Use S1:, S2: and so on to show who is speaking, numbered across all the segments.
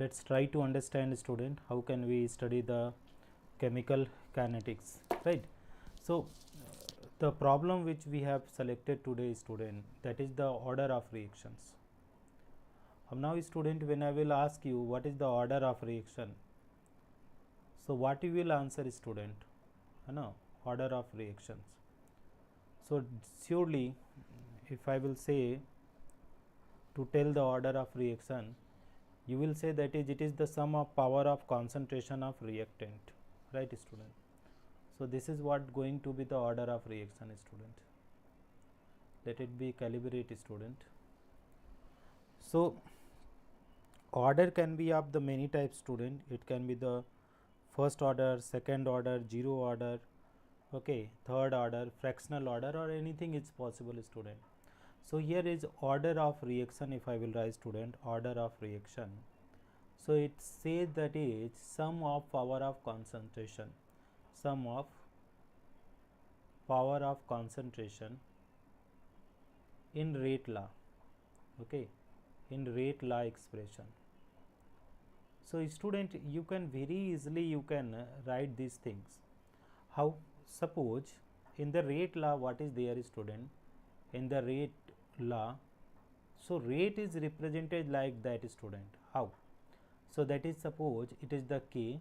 S1: let's try to understand, student, how can we study the chemical kinetics, right? So the problem which we have selected today, student, that is the order of reactions. Now student, when I will ask you what is the order of reaction, so what you will answer, student? No, order of reactions. So surely if I will say to tell the order of reaction, you will say that it is the sum of power of concentration of reactant, right, student? So this is what going to be the order of reaction, student. Let it be calibrate, student. So order can be of the many types, student. It can be the first order, second order, zero order, okay, third order, fractional order, or anything is possible, student. So here is order of reaction. If I will write, student, order of reaction, so it says that is sum of power of concentration, sum of power of concentration in rate law, okay, in rate law expression. So student, you can very easily you can write these things. How? Suppose in the rate law, what is there, student? In the rate law, so rate is represented like that, student. How? So that is, suppose it is the k,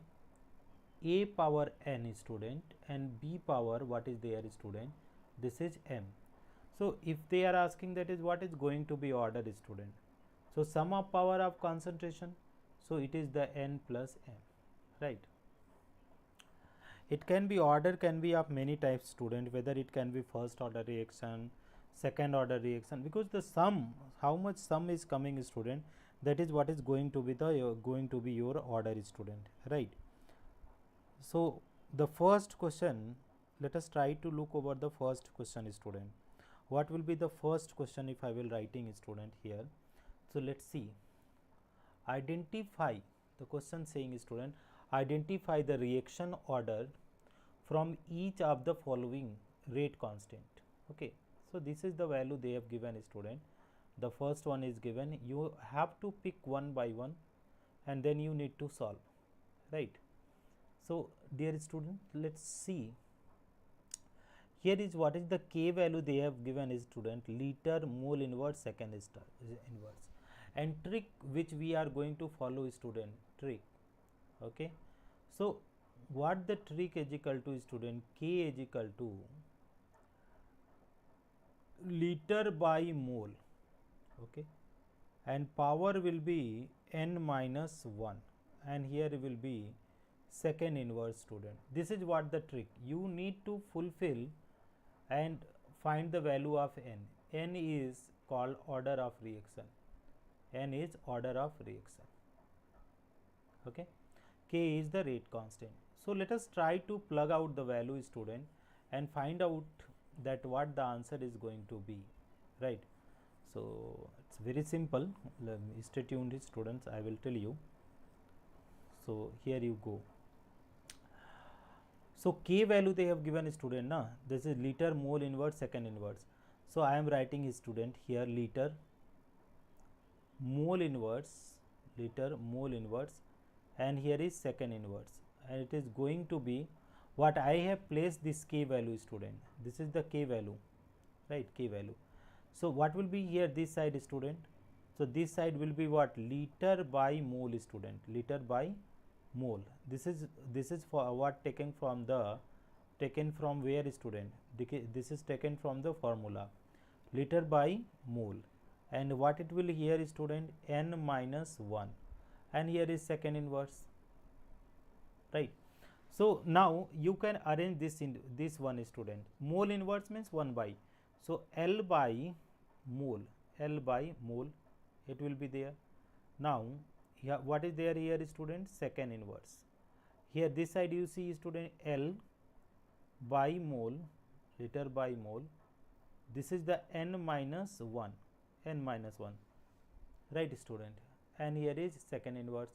S1: a power n, student, and b power what is there, student? This is m. So if they are asking that is what is going to be order, student? So sum of power of concentration, so it is the n plus m, right? It can be order can be of many types, student, whether it can be first order reaction, second order reaction, because the sum, how much sum is coming, student, that is what is going to be your order, student, right? So the first question, let us try to look over the first question, student. What will be the first question if I will writing, student, here? So let's see. Identify, the question saying, student, identify the reaction order from each of the following rate constant. Okay, so this is the value they have given, student. The first one is given, you have to pick one by one and then you need to solve, right? So dear student, let's see. Here is what is the k value they have given is, student, liter mole inverse second inverse, and trick which we are going to follow, student, trick, okay. So what the trick is equal to, student? K is equal to liter by mole, okay, and power will be n minus 1, and here will be second inverse, student. This is what the trick you need to fulfill and find the value of n. N is called order of reaction, n is order of reaction, okay. K is the rate constant. So let us try to plug out the value, student, and find out that what the answer is going to be, right? So it's very simple. Stay tuned, students, I will tell you. So here you go. So k value they have given, student, na, this is liter mole inverse second inverse. So I am writing, student, here liter mole inverse, and here is second inverse, and it is going to be what I have placed this k value, student. This is the k value, right? K value. So what will be here this side, student? So this side will be what? Liter by mole, student, liter by mole. This is for what taken from where, student? This is taken from the formula liter by mole, and what it will here, student? N minus 1, and here is second inverse, right? So now you can arrange this in this one, student. Mole inverse means 1 by, so L by mole, it will be there. Now here what is there here, student? Second inverse. Here this side you see, student, L by mole, liter by mole. This is the n minus 1, right, student, and here is second inverse.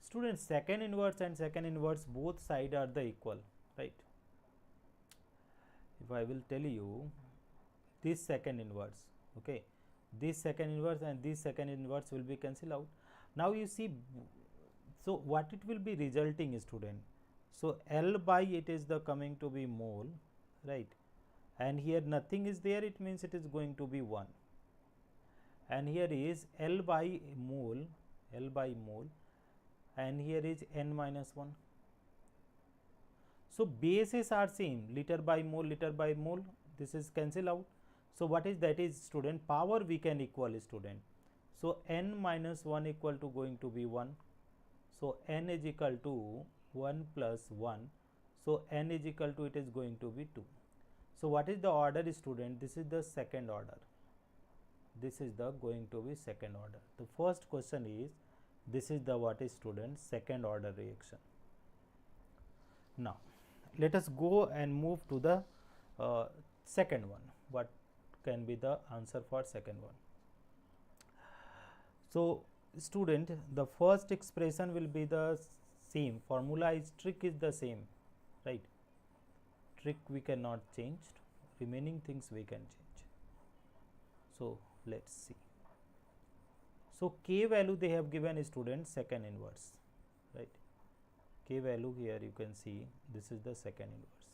S1: Student, second inverse and second inverse both side are the equal, right? If I will tell you this second inverse, okay, this second inverse and this second inverse will be cancelled out. Now you see So what it will be resulting, student? So L by it is the coming to be mole, right? And here nothing is there, it means it is going to be 1. And here is L by mole, L by mole, and here is n minus 1. So bases are same, liter by mole, this is cancel out. So what is that is, student? Power we can equal, student. So n minus 1 equal to going to be 1. So n is equal to 1 plus 1. So n is equal to, it is going to be 2. So what is the order, student? This is the second order. This is the going to be second order. The first question is, this is the what is, student? Second order reaction. Now let us go and move to the second one. What can be the answer for second one? So student, the first expression will be the same, formula is, trick is the same, right? Trick we cannot change, remaining things we can change. So let's see. So k value they have given, student, second inverse, right? K value here you can see, this is the second inverse.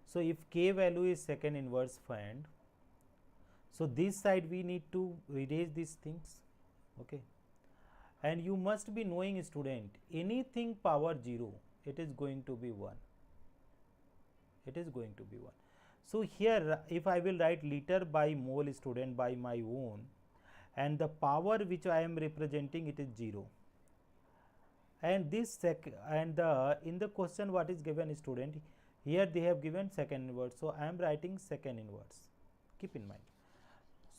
S1: So if k value is second inverse, find. So this side we need to erase these things, okay? And you must be knowing, student, anything power 0, it is going to be 1. It is going to be 1. So here if I will write liter by mole, student, by my own, and the power which I am representing, it is 0. And this in the question what is given, student, here they have given second inverse. So I am writing second inverse, keep in mind.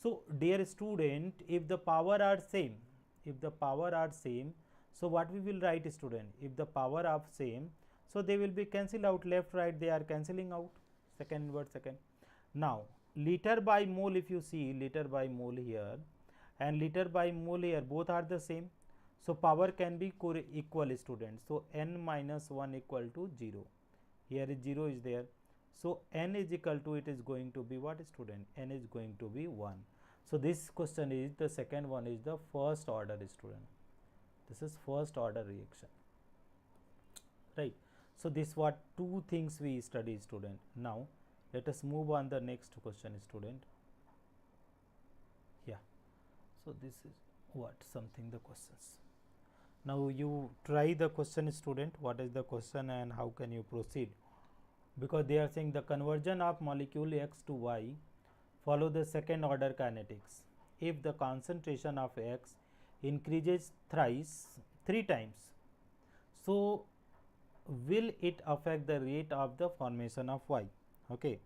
S1: So dear student, if the power are same, so what we will write, student? If the power are same, so they will be cancelled out, left right they are cancelling out, second inverse second. Now liter by mole, if you see liter by mole here and liter by mole here, both are the same. So power can be equal, student. So n minus 1 equal to 0. Here is 0 is there. So n is equal to, it is going to be what, student? N is going to be 1. So this question is, the second one is the first order, student. This is first order reaction, right? So this what two things we study, student. Now let us move on the next question, student. Yeah. So this is what something the questions. Now you try the question, student, what is the question and how can you proceed, because they are saying the conversion of molecule X to Y follow the second order kinetics. If the concentration of X increases three times, so will it affect the rate of the formation of Y? Okay.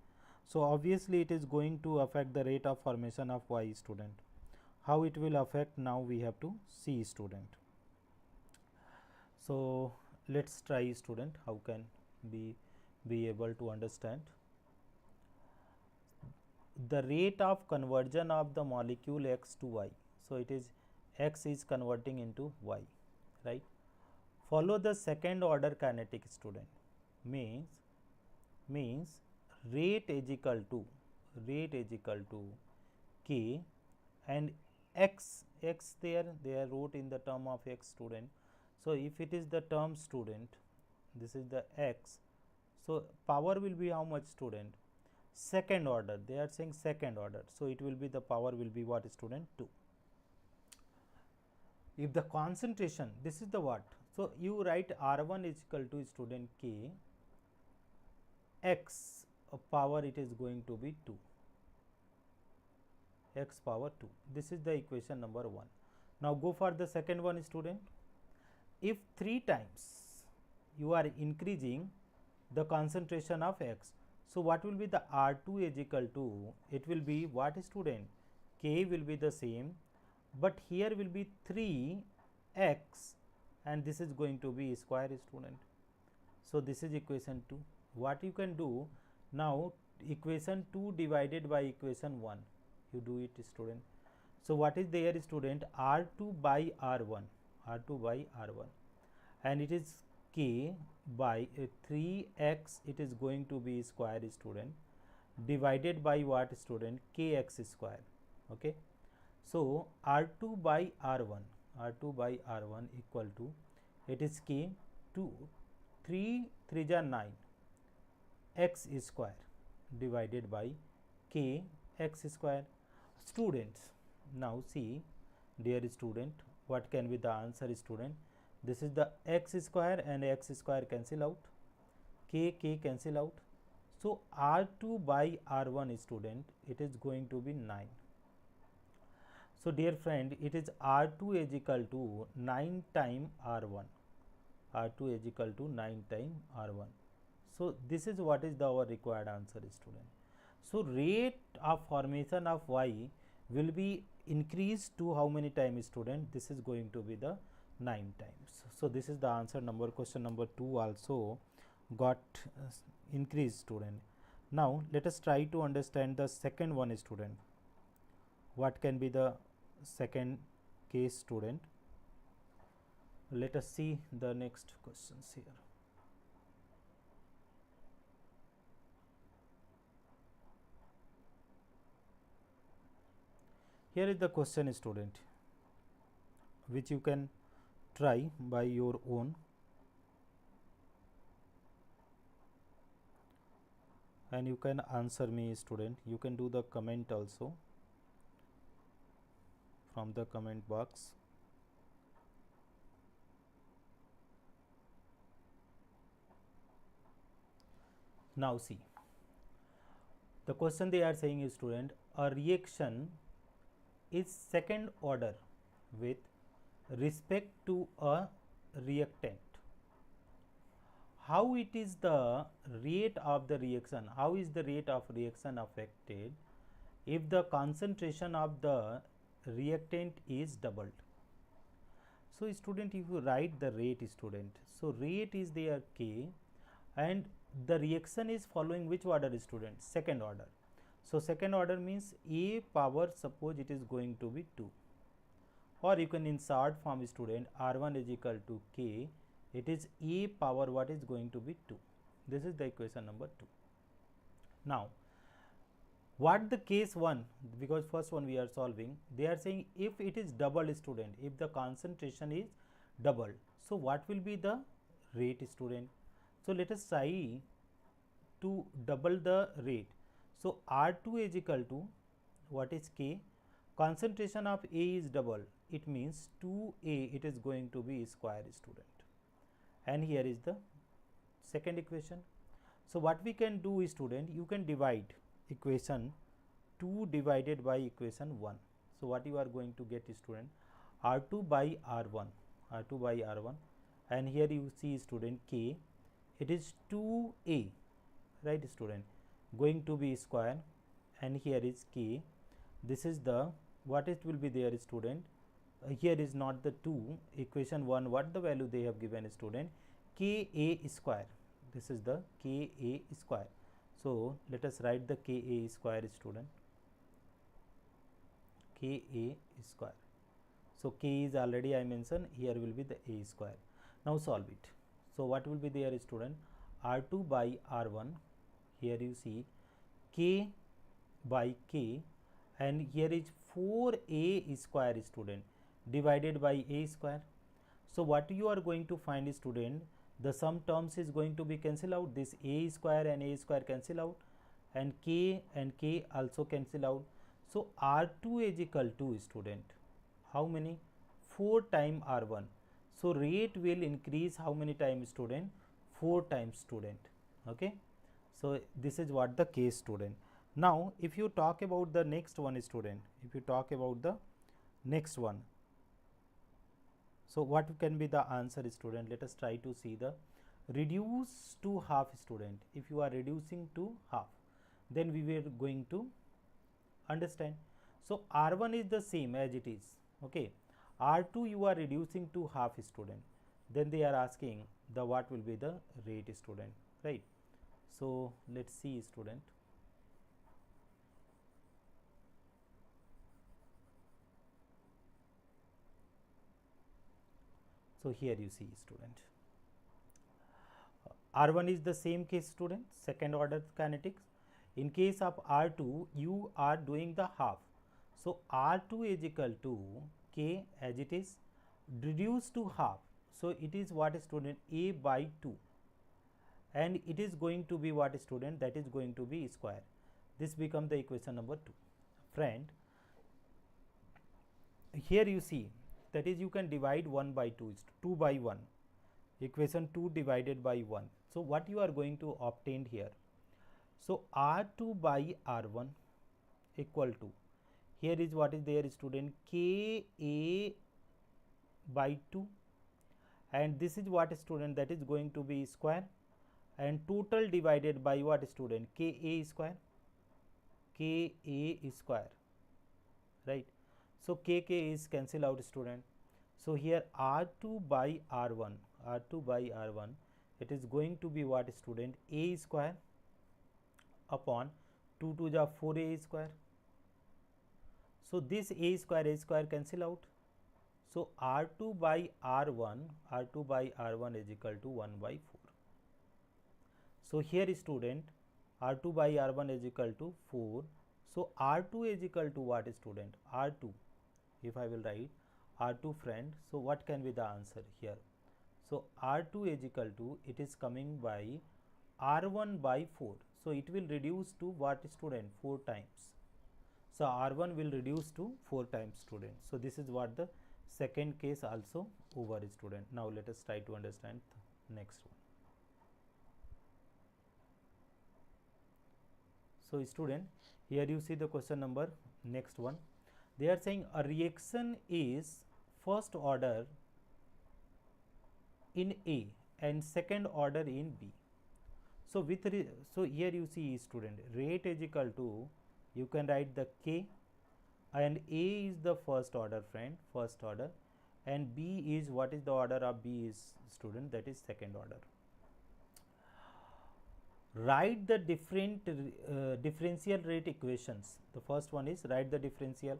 S1: So obviously it is going to affect the rate of formation of Y, student. How it will affect, now we have to see, student. So let's try, student, how can we be able to understand. The rate of conversion of the molecule X to Y. So it is X is converting into Y, right? Follow the second order kinetic, student. Means rate is equal to K and X there they wrote in the term of X, student. So if it is the term, student, this is the X, so power will be how much, student? Second order, they are saying second order, so it will be, the power will be what, student? 2. If the concentration, this is the what, so you write R1 is equal to, student, K X power, it is going to be 2, X power 2. This is the equation number 1. Now go for the second one, student. If 3 times you are increasing the concentration of X, so what will be the R2 is equal to, it will be what, student? K will be the same, but here will be 3x and this is going to be square, student. So this is equation 2. What you can do now, equation 2 divided by equation 1, you do it, student. So what is there, student? R2 by R1, and it is K by 3x, it is going to be square, student, divided by what, student? Kx square, okay. So R2 by R1, R2 by R1 equal to, it is k, 2 3 3 ja 9 x square divided by k x square. Students, now see, dear student, what can be the answer, student? This is the x square and x square cancel out, k cancel out. So R2 by R1, student, it is going to be 9. So dear friend, it is R2 is equal to 9 time R1. R2 is equal to 9 time R1. So this is what is our required answer, student. So rate of formation of Y will be increased to how many times, student? This is going to be the 9 times. So this is the answer number, question number 2 also got increased, student. Now let us try to understand the second one, student. What can be the second case, student? Let us see the next questions here. Here is the question, student, which you can try by your own, and you can answer me, student. You can do the comment also from the comment box. Now see, the question they are saying is, student, a reaction is second order with respect to a reactant. How it is the rate of the reaction? How is the rate of reaction affected if the concentration of the reactant is doubled? So student, if you write the rate, student, so rate is there k, and the reaction is following which order, student? Second order. So second order means a power, suppose it is going to be 2, or you can in short form, student, R1 is equal to k, it is a power what is going to be 2. This is the equation number 2. Now what the case 1, because first one we are solving, they are saying if it is double, student, if the concentration is double, so what will be the rate, student? So let us try to double the rate. So R2 is equal to, what is k? Concentration of A is double, it means 2A, it is going to be square, student. And here is the second equation. So what we can do is, student, you can divide equation 2 divided by equation 1. So what you are going to get, student? R2 by R1, R2 by R1, and here you see, student, k, it is 2A, right, student, going to be square, and here is k, this is the, what it will be there, student? Here is not the 2, equation 1, what the value they have given, student? Ka square, this is the Ka square. So let us write the Ka square, student, Ka square. So k is already I mentioned, here will be the A square. Now solve it. So what will be there, student? R2 by R1, here you see k by k, and here is 4A square, student, divided by A square. So what you are going to find, student, the sum terms is going to be cancel out, this A square and A square cancel out, and k also cancel out. So R2 is equal to, student, how many? 4 times R1. So rate will increase how many times, student? 4 times, student. Okay. So this is what the case, student. Now if you talk about the next one, student, if you talk about the next one, so what can be the answer, student? Let us try to see the reduce to half, student. If you are reducing to half, then we were going to understand. So R1 is the same as it is, okay. R2 you are reducing to half, student, then they are asking the what will be the rate, student, right? So let's see, student. So here you see, student, R1 is the same case, student, second order kinetics. In case of R2, you are doing the half. So R2 is equal to k as it is, reduced to half. So it is what student, a by 2, and it is going to be what student, that is going to be square. This becomes the equation number 2. Friend, here you see, that is you can divide 1 by 2 is 2 by 1, equation 2 divided by 1. So what you are going to obtain here, so r2 by r1 equal to, here is what is there student, ka by 2, and this is what student, that is going to be square, and total divided by what student, ka square, ka square, right. So kk is cancel out student. So here r2 by r1, r2 by r1, it is going to be what student, a square upon 2 to the 4a square. So this a square cancel out. So r2 by r1, r2 by r1 is equal to 1 by 4. So here student, r2 by r1 is equal to 4. So r2 is equal to what student, r2, if I will write r2 friend, so what can be the answer here? So r2 is equal to, it is coming by r1 by 4. So it will reduce to what student, 4 times. So r1 will reduce to 4 times student. So this is what the second case also over student. Now let us try to understand the next one. So student, here you see the question number next one. They are saying a reaction is first order in A and second order in B. So with so here you see student, rate is equal to, you can write the K, and A is the first order friend, first order, and B is, what is the order of B is student, that is second order. Write the different differential rate equations. The first one is write the differential.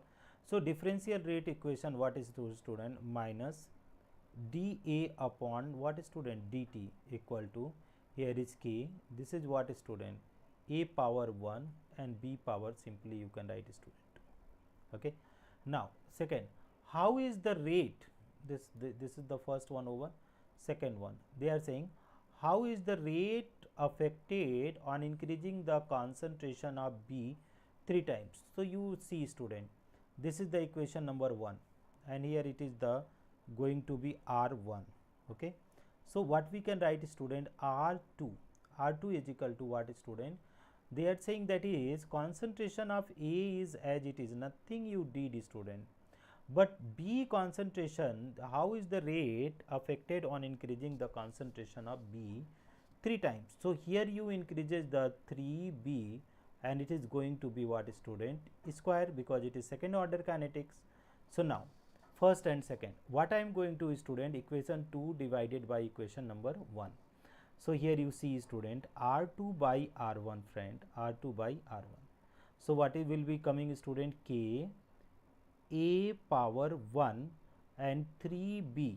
S1: So differential rate equation, what is to student, minus dA upon what student, dt equal to, here is k, this is what student, a power 1 and b power, simply you can write student. Okay. Now second, how is the rate, this is the first one over. Second one, they are saying how is the rate affected on increasing the concentration of B 3 times. So you see student, this is the equation number 1, and here it is the going to be R1. Okay. So what we can write student, R2 is equal to what student, they are saying that is concentration of A is as it is, nothing you did student, but B concentration, how is the rate affected on increasing the concentration of B 3 times. So here you increases the 3B, and it is going to be what student, square, because it is second order kinetics. So now first and second, what I am going to student, equation 2 divided by equation number 1. So here you see student, R2 by R1 friend, R2 by R1. So what it will be coming student, K a power 1 and 3B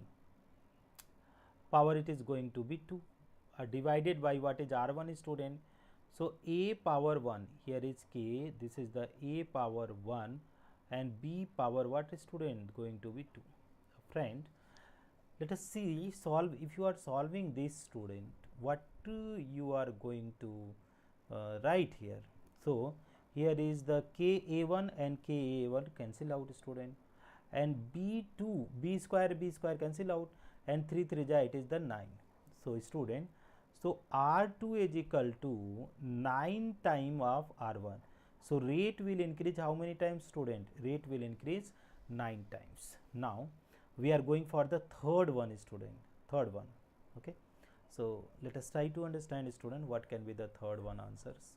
S1: power, it is going to be 2, divided by what is R1 student. So a power 1, here is k, this is the a power 1, and b power what student, going to be 2. Friend, let us see, solve, if you are solving this student, what you are going to write here. So here is the ka1 and ka1 cancel out student, and b2, b square cancel out, and 3 3 ja, it is the 9. So student, so R2 is equal to 9 time of R1. So rate will increase how many times student? Rate will increase 9 times. Now we are going for the third one student, third one. Okay. So let us try to understand student, what can be the third one answers.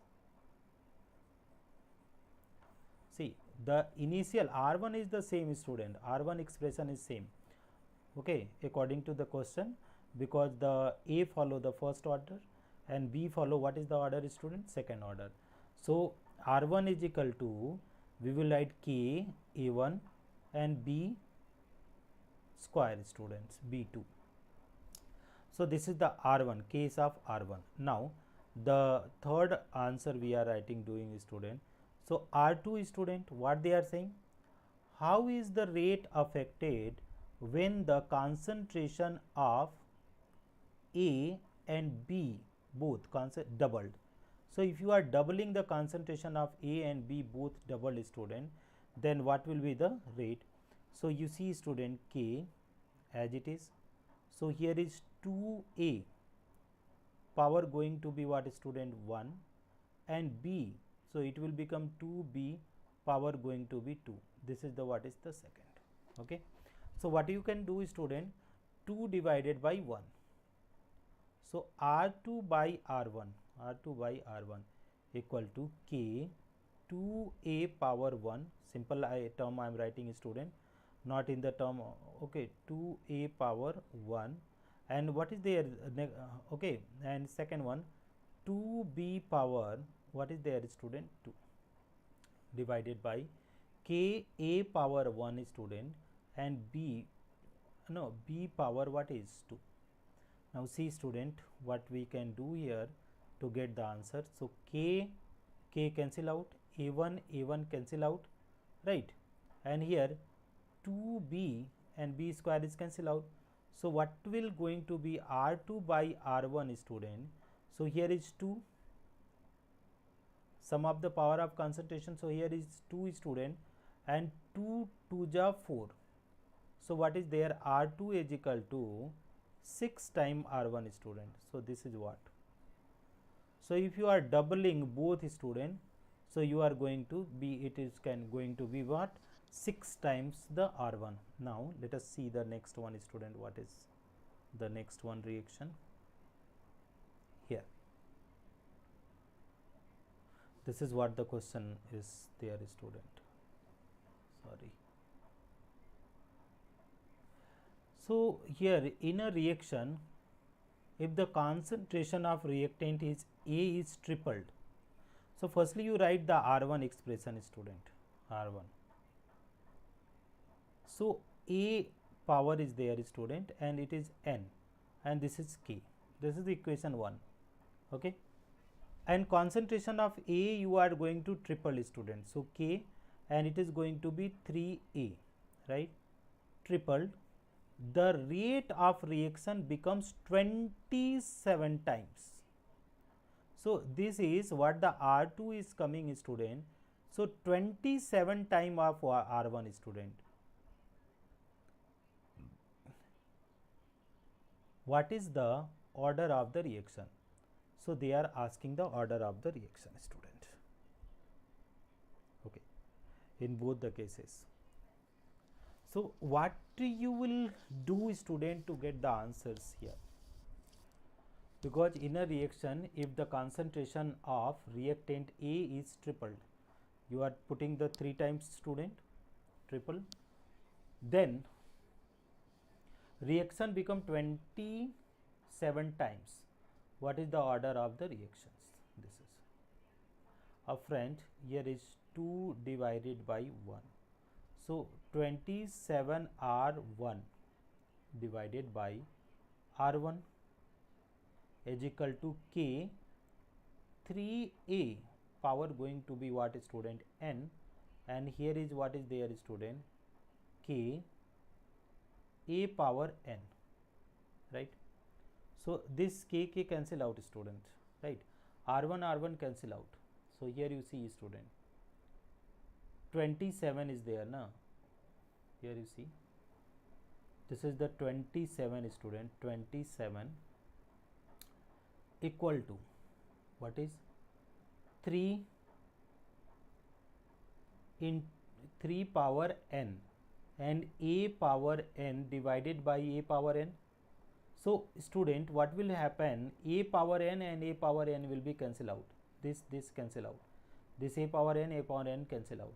S1: See, the initial R1 is the same student, R1 expression is same. Okay, according to the question, because the A follow the first order and B follow what is the order student, second order. So R1 is equal to, we will write K A1 and B square students, B2. So this is the R1, case of R1. Now the third answer we are writing doing student. So R2 student, what they are saying, how is the rate affected when the concentration of A and B both doubled. So if you are doubling the concentration of A and B both doubled, student, then what will be the rate? So you see, student, K as it is. So here is 2A power going to be what, student? 1, and B, so it will become 2B power going to be 2. This is the what is the second. Okay. So what you can do, student, 2 divided by 1. So R2 by R1, R2 by R1 equal to K 2A power 1, simple term I am writing, student, not in the term, okay, 2A power 1, and what is there, okay, and second one 2B power, what is there, student? 2, divided by K A power 1, student, and B power what is 2. Now see, student, what we can do here to get the answer. So K cancel out, A1 cancel out, right, and here 2B and B square is cancel out. So what will going to be R2 by R1, student? So here is 2, sum of the power of concentration, so here is 2, student, and 2 2 ja 4. So what is there? R2 is equal to 6 times R1, student. So this is what. So if you are doubling both, student, so you are going to be, it is going to be what? 6 times the R1. Now let us see the next one, student. What is the next one reaction? Here. This is what the question is there, student. Sorry. So here in a reaction, if the concentration of reactant is A is tripled, so firstly you write the R1 expression, student, R1. So A power is there, student, and it is N, and this is K. This is the equation 1. Okay, and concentration of A you are going to triple, student. So K, and it is going to be 3A, right, tripled. The rate of reaction becomes 27 times. So this is what the R2 is coming, student. So 27 time of R1, student. What is the order of the reaction? So they are asking the order of the reaction, student. Okay, in both the cases. So what you will do, student, to get the answers here? Because in a reaction, if the concentration of reactant A is tripled, you are putting the 3 times, student, triple, then reaction become 27 times. What is the order of the reactions? This is a friend, here is 2 divided by 1. So 27 R1 divided by R1 is equal to K 3A power going to be what, student? N, and here is what is there, student? K A power N, right? So this K cancel out, student, right? R1 cancel out. So here you see, student, 27 is there, na? Here you see, this is the 27, student. 27 equal to what is 3 in 3 power n, and A power n divided by A power n. So student, what will happen? A power n and A power n will be cancel out. This cancel out. This A power n cancel out.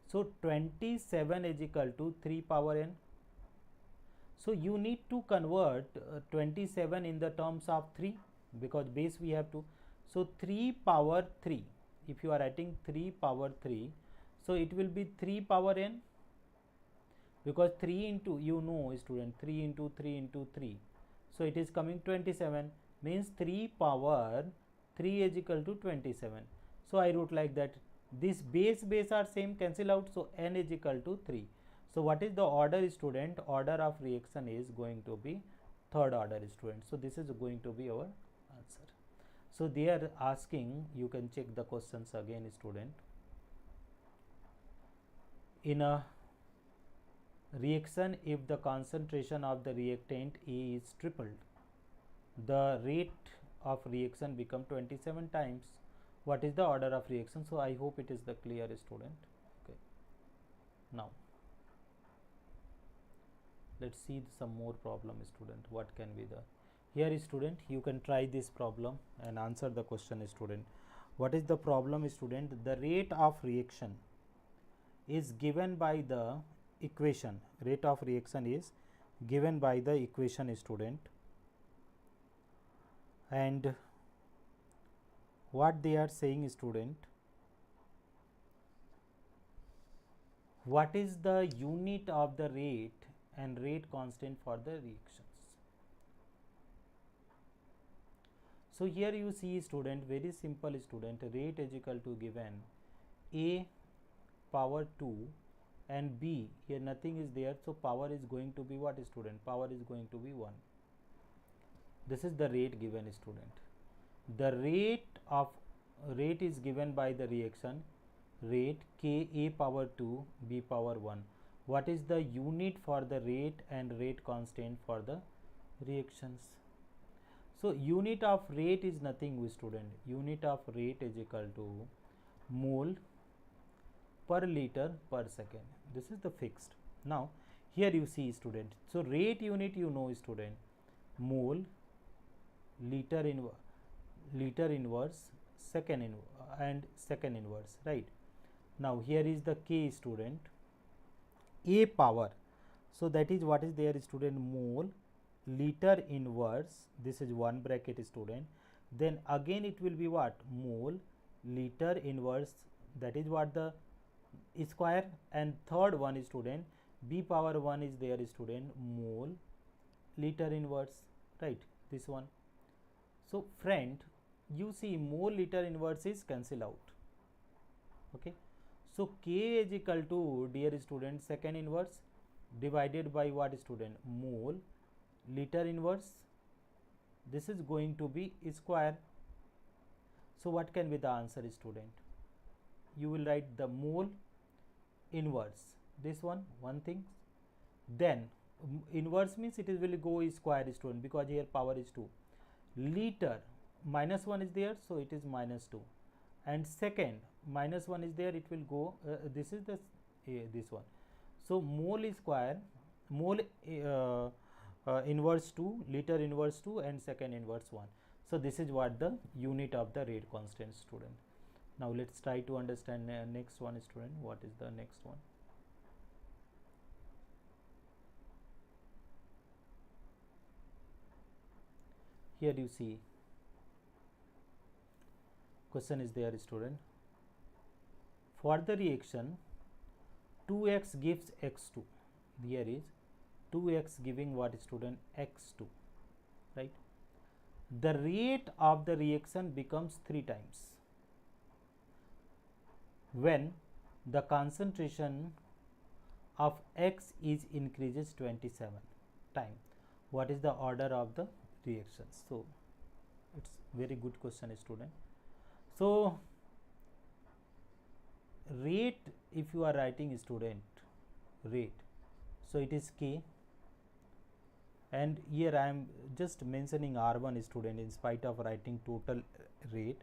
S1: So 27 is equal to 3 power n. So you need to convert 27 in the terms of 3, because base we have to. So 3 power 3, if you are writing 3 power 3, so it will be 3 power n, because 3 into, you know, student, 3 into 3 into 3, so it is coming 27, means 3 power 3 is equal to 27. So I wrote like that. This base are same, cancel out, so n is equal to 3. So what is the order, student? Order of reaction is going to be third order, student. So this is going to be our answer. So they are asking, you can check the questions again, student. In a reaction, if the concentration of the reactant A is tripled, the rate of reaction become 27 times. What is the order of reaction? So I hope it is the clear, student. Okay. Now let's see some more problem, student. What can be the here, student? You can try this problem and answer the question, student. What is the problem, student? The rate of reaction is given by the equation. Rate of reaction is given by the equation, student. And what they are saying, student, what is the unit of the rate and rate constant for the reactions? So here you see, student, very simple, student. Rate is equal to given A power 2 and B, here nothing is there, so power is going to be what, student? Power is going to be 1. This is the rate given, student. The rate is given by the reaction rate K A power 2 B power 1. What is the unit for the rate and rate constant for the reactions? So unit of rate is nothing, student. Unit of rate is equal to mole per liter per second. This is the fixed. Now here you see, student. So rate unit, you know, student, mole liter inverse second and second inverse, right? Now here is the K, student, A power. So that is what is there, student, mole liter inverse, this is one bracket, student. Then again it will be what, mole liter inverse, that is what the square, and third one is, student, B power 1 is there, student, mole liter inverse, right? This one. So friend, you see mole liter inverse is cancel out. Okay. So K is equal to, dear student, second inverse divided by what, student? Mole liter inverse. This is going to be square. So what can be the answer, student? You will write the mole inverse, this one thing. Then inverse means it will go square, student, because here power is 2. Liter minus 1 is there, so it is minus 2, and second minus 1 is there, it will go this is the this one. So mole square, mole inverse 2, liter inverse 2, and second inverse 1. So this is what the unit of the rate constant, student. Now let's try to understand next one, student. What is the next one? Here you see, question is there, student. For the reaction 2x gives x2, here is 2x giving what, student? X2, right? The rate of the reaction becomes 3 times when the concentration of x is increases 27 times. What is the order of the reactions? So it's very good question, student. So rate, if you are writing, student, rate, so it is K, and here I am just mentioning R1, student. In spite of writing total rate,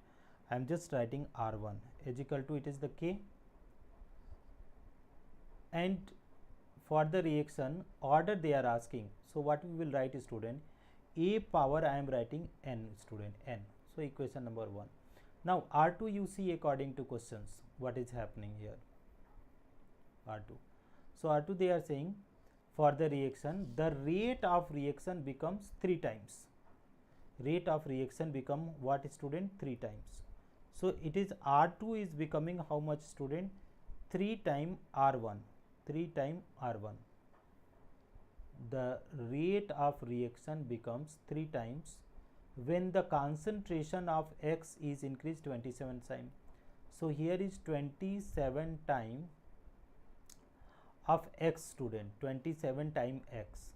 S1: I am just writing R1 is equal to, it is the K, and for the reaction order they are asking. So what we will write, student? A power, I am writing n, student, n. So equation number 1. Now R2, you see, according to questions, what is happening here? R2. So R2, they are saying for the reaction, the rate of reaction becomes 3 times. Rate of reaction become what, student? 3 times. So it is R2 is becoming how much, student? 3 times R1. 3 times R1. The rate of reaction becomes 3 times when the concentration of X is increased 27 times. So here is 27 times of x student, 27 times x.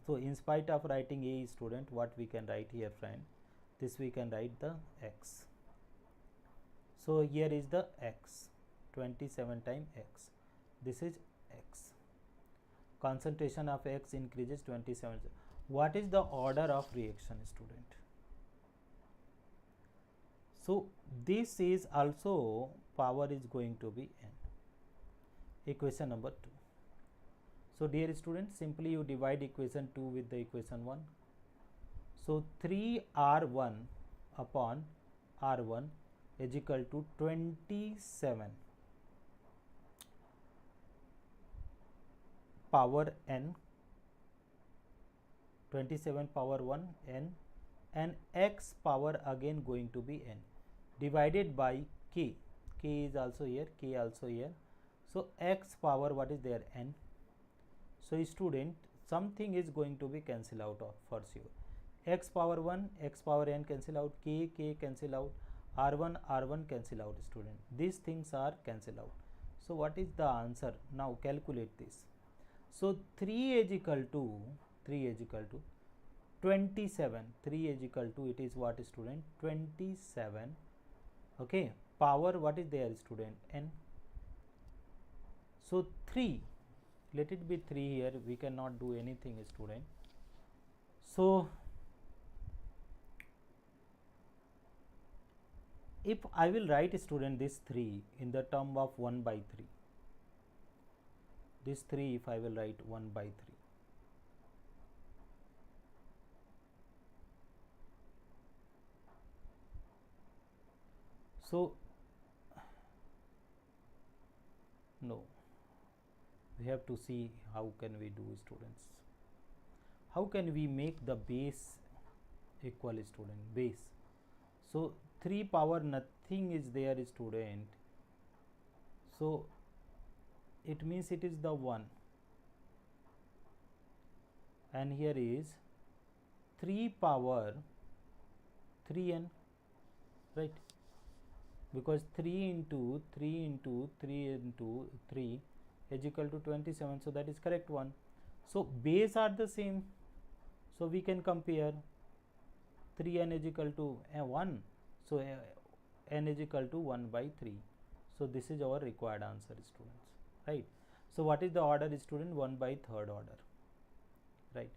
S1: So in spite of writing a student, what we can write here friend, this we can write the x. So here is the x, 27 times x, this is x. Concentration of x increases 27. What is the order of reaction student? So this is also power is going to be n. Equation number 2. So dear students, simply you divide equation 2 with the equation 1. So 3r1 upon r1 is equal to 27 power n, 27 power 1 n, and x power again going to be n, divided by k. K is also here, k also here. So x power what is there, n. So student, something is going to be cancel out of for sure. X power 1, x power n cancel out, k cancel out, r1 cancel out student. These things are cancel out. So what is the answer? Now calculate this. So 3 is equal to 27. 3 is equal to, it is what student, 27. Okay, power what is there student, n. So 3, let it be 3 here, we cannot do anything student. So if I will write student this 3 in the term of 1 by 3, this 3 if I will write 1 by 3, so no, we have to see how can we do students, how can we make the base equal student, base. So 3 power nothing is there student, so it means it is the 1, and here is 3 power 3n, right, because 3 into 3 into 3 into 3 is equal to 27, so that is correct one. So base are the same, so we can compare. 3n is equal to 1, so n is equal to 1 by 3. So this is our required answer students, right. So what is the order student? 1 by 3rd order, right.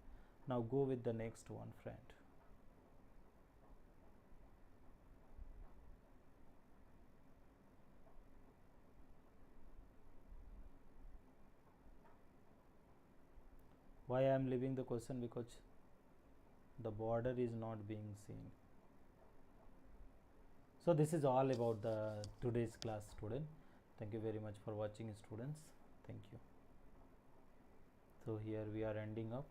S1: Now go with the next one friend. Why I am leaving the question? Because the border is not being seen. So this is all about the today's class student. Thank you very much for watching students. Thank you. So here we are ending up.